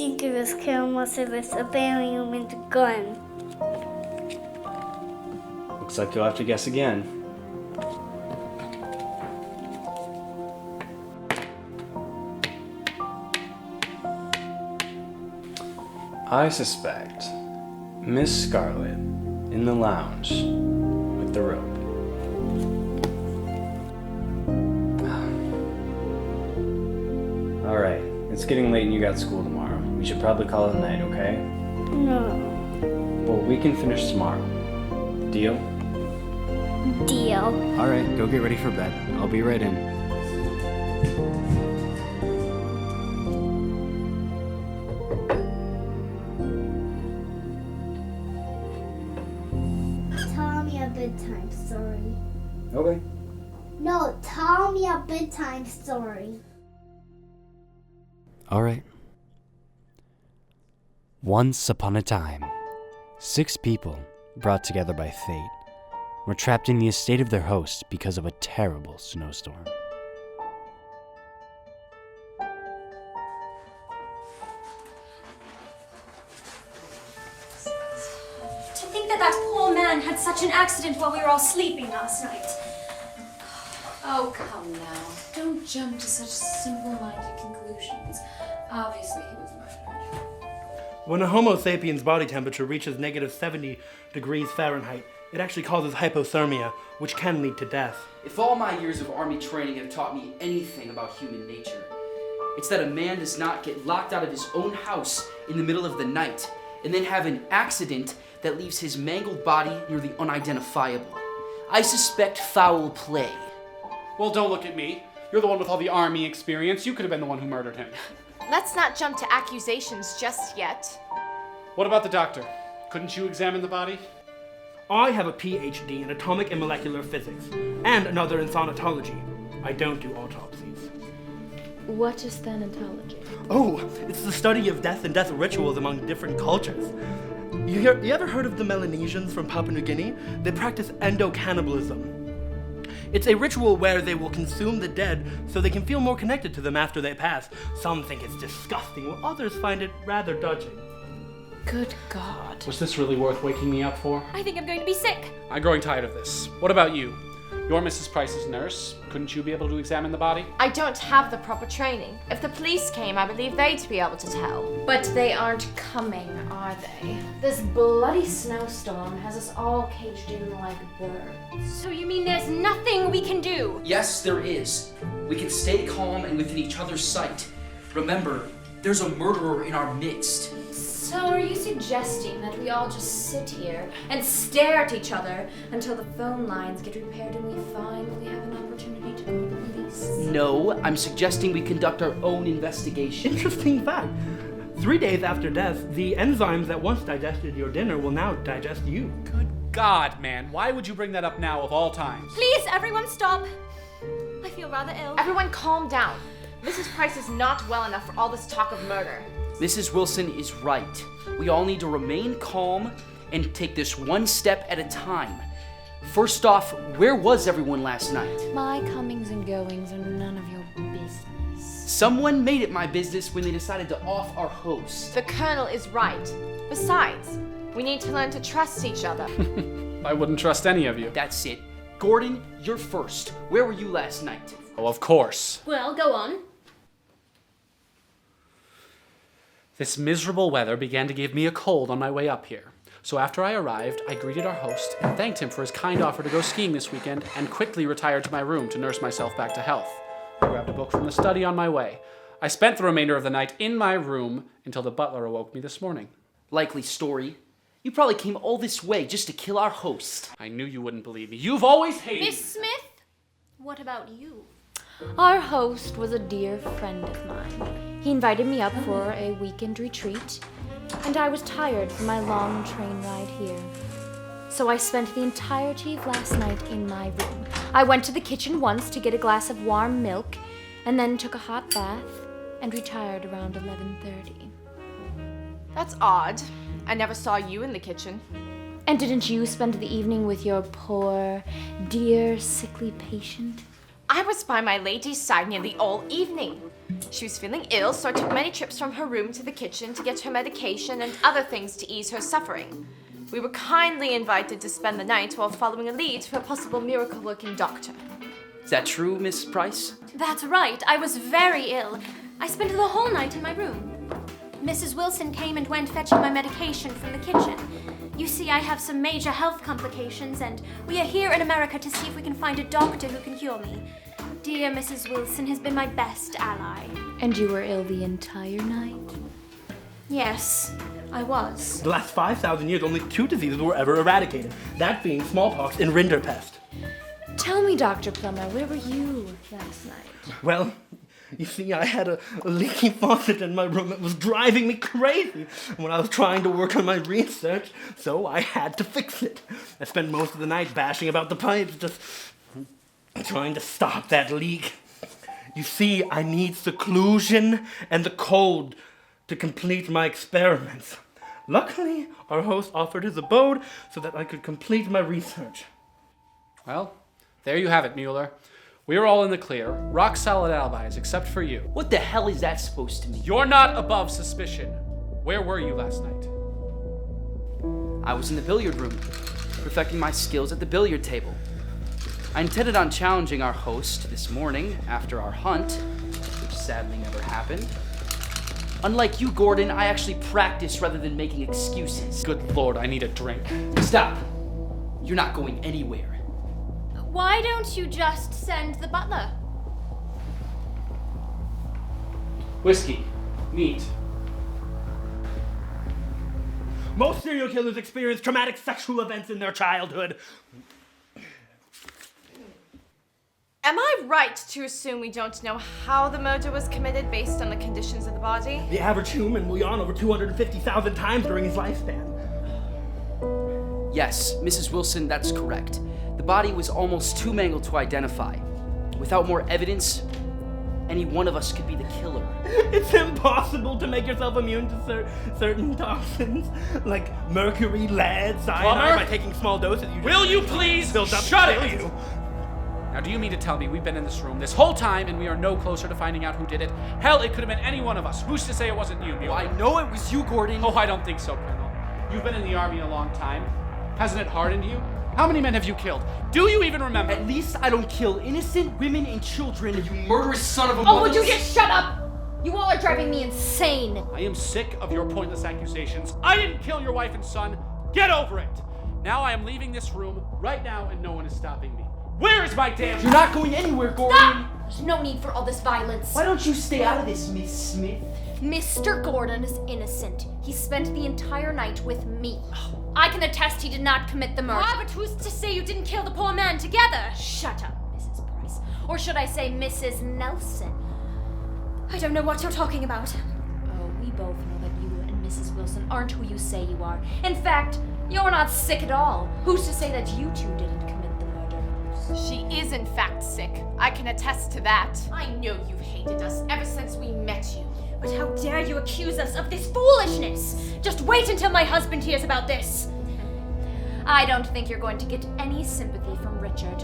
think it was killing most of us, burying him in the gun. Looks like you'll have to guess again. I suspect Miss Scarlet in the lounge with the rope. Alright, it's getting late and you got school tomorrow. We should probably call it a night, okay? No. Well, we can finish tomorrow. Deal? Deal. Alright, go get ready for bed. I'll be right in. Tell me a bedtime story. Okay. No, tell me a bedtime story. All right. Once upon a time, 6 people, brought together by fate, were trapped in the estate of their host because of a terrible snowstorm. To think that poor man had such an accident while we were all sleeping last night. Oh, come now. Don't jump to such simple-minded conclusions. Obviously, he was murdered. When a Homo sapiens body temperature reaches negative 70 degrees Fahrenheit, it actually causes hypothermia, which can lead to death. If all my years of army training have taught me anything about human nature, it's that a man does not get locked out of his own house in the middle of the night and then have an accident that leaves his mangled body near the unidentifiable. I suspect foul play. Well, don't look at me. You're the one with all the army experience. You could have been the one who murdered him. Let's not jump to accusations just yet. What about the doctor? Couldn't you examine the body? I have a PhD in atomic and molecular physics, and another in thanatology. I don't do autopsies. What is thanatology? Oh, it's the study of death and death rituals among different cultures. You ever heard of the Melanesians from Papua New Guinea? They practice endo-cannibalism. It's a ritual where they will consume the dead so they can feel more connected to them after they pass. Some think it's disgusting, while others find it rather touching. Good God. Was this really worth waking me up for? I think I'm going to be sick. I'm growing tired of this. What about you? You're Mrs. Price's nurse. Couldn't you be able to examine the body? I don't have the proper training. If the police came, I believe they'd be able to tell. But they aren't coming, are they? This bloody snowstorm has us all caged in like birds. So you mean there's nothing we can do? Yes, there is. We can stay calm and within each other's sight. Remember, there's a murderer in our midst. So are you suggesting that we all just sit here and stare at each other until the phone lines get repaired and we finally have an opportunity to call the police? No, I'm suggesting we conduct our own investigation. Interesting fact. 3 days after death, the enzymes that once digested your dinner will now digest you. Good God, man. Why would you bring that up now of all times? Please, everyone stop. I feel rather ill. Everyone calm down. Mrs. Price is not well enough for all this talk of murder. Mrs. Wilson is right. We all need to remain calm and take this one step at a time. First off, where was everyone last night? My comings and goings are none of your business. Someone made it my business when they decided to off our host. The Colonel is right. Besides, we need to learn to trust each other. I wouldn't trust any of you. That's it. Gordon, you're first. Where were you last night? Oh, of course. Well, go on. This miserable weather began to give me a cold on my way up here. So after I arrived, I greeted our host and thanked him for his kind offer to go skiing this weekend and quickly retired to my room to nurse myself back to health. I grabbed a book from the study on my way. I spent the remainder of the night in my room until the butler awoke me this morning. Likely story. You probably came all this way just to kill our host. I knew you wouldn't believe me. You've always hated Miss Smith, what about you? Our host was a dear friend of mine. He invited me up for a weekend retreat, and I was tired from my long train ride here. So I spent the entirety of last night in my room. I went to the kitchen once to get a glass of warm milk, and then took a hot bath, and retired around 11:30. That's odd. I never saw you in the kitchen. And didn't you spend the evening with your poor, dear, sickly patient? I was by my lady's side nearly all evening. She was feeling ill, so I took many trips from her room to the kitchen to get her medication and other things to ease her suffering. We were kindly invited to spend the night while following a lead for a possible miracle-working doctor. Is that true, Miss Price? That's right. I was very ill. I spent the whole night in my room. Mrs. Wilson came and went fetching my medication from the kitchen. You see, I have some major health complications, and we are here in America to see if we can find a doctor who can cure me. Dear Mrs. Wilson has been my best ally. And you were ill the entire night? Yes, I was. The last 5,000 years, only 2 diseases were ever eradicated, that being smallpox and rinderpest. Tell me, Dr. Plummer, where were you last night? Well, you see, I had a leaky faucet in my room. It was driving me crazy when I was trying to work on my research, so I had to fix it. I spent most of the night bashing about the pipes, just trying to stop that leak. You see, I need seclusion and the cold to complete my experiments. Luckily, our host offered his abode so that I could complete my research. Well, there you have it, Mueller. We are all in the clear. Rock solid alibis, except for you. What the hell is that supposed to mean? You're not above suspicion. Where were you last night? I was in the billiard room, perfecting my skills at the billiard table. I intended on challenging our host this morning after our hunt, which sadly never happened. Unlike you, Gordon, I actually practiced rather than making excuses. Good Lord, I need a drink. Stop! You're not going anywhere. Why don't you just send the butler? Whiskey. Meat. Most serial killers experience traumatic sexual events in their childhood. Am I right to assume we don't know how the murder was committed based on the conditions of the body? The average human will yawn over 250,000 times during his lifespan. Yes, Mrs. Wilson, that's correct. The body was almost too mangled to identify. Without more evidence, any one of us could be the killer. It's impossible to make yourself immune to certain toxins, like mercury, lead, cyanide, Plumber? by taking small doses. Will you please build up shut to kill it? you. Now, do you mean to tell me we've been in this room this whole time and we are no closer to finding out who did it? Hell, it could have been any one of us. Who's to say it wasn't you, Mueller? Well, I know it was you, Gordon. Oh, I don't think so, Colonel. You've been in the Army a long time. Hasn't it hardened you? How many men have you killed? Do you even remember? At least I don't kill innocent women and children, you murderous son of a Oh, would you motherless- just shut up? You all are driving me insane. I am sick of your pointless accusations. I didn't kill your wife and son. Get over it. Now I am leaving this room right now and no one is stopping me. Where is my damn... You're not going anywhere, Gordon. Stop! There's no need for all this violence. Why don't you stay out of this, Miss Smith? Mr. Gordon is innocent. He spent the entire night with me. I can attest he did not commit the murder. Ah, but who's to say you didn't kill the poor man together? Shut up, Mrs. Price. Or should I say Mrs. Nelson? I don't know what you're talking about. Oh, we both know that you and Mrs. Wilson aren't who you say you are. In fact, you're not sick at all. Who's to say that you two didn't commit the murder? She is in fact sick. I can attest to that. I know you've hated us ever since we met you. But how dare you accuse us of this foolishness? Just wait until my husband hears about this. I don't think you're going to get any sympathy from Richard.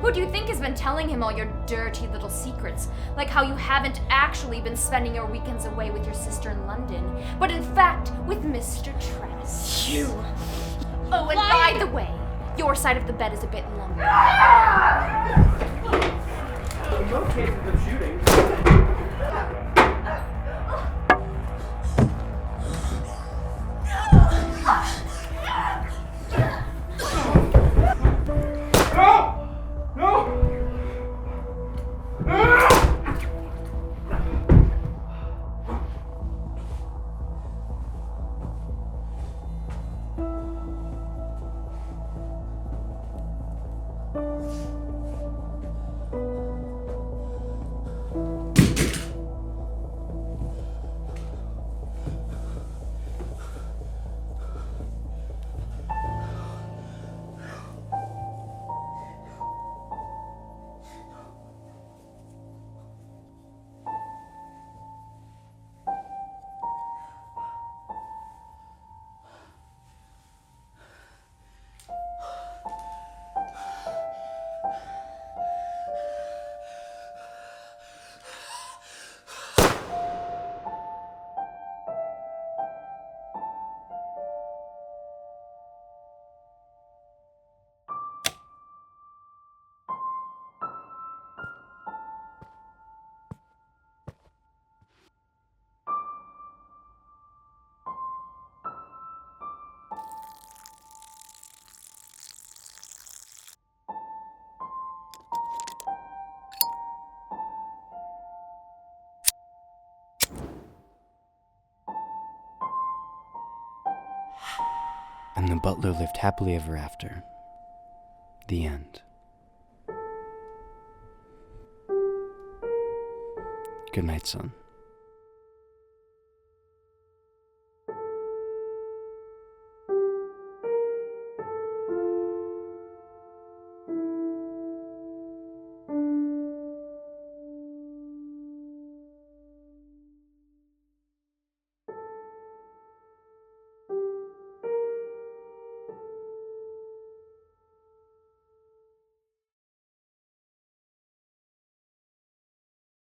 Who do you think has been telling him all your dirty little secrets? Like how you haven't actually been spending your weekends away with your sister in London, but in fact with Mr. Travis. You. Oh, and by the way, your side of the bed is a bit lumpy. No cases of shooting. the butler lived happily ever after. The end. Good night, son.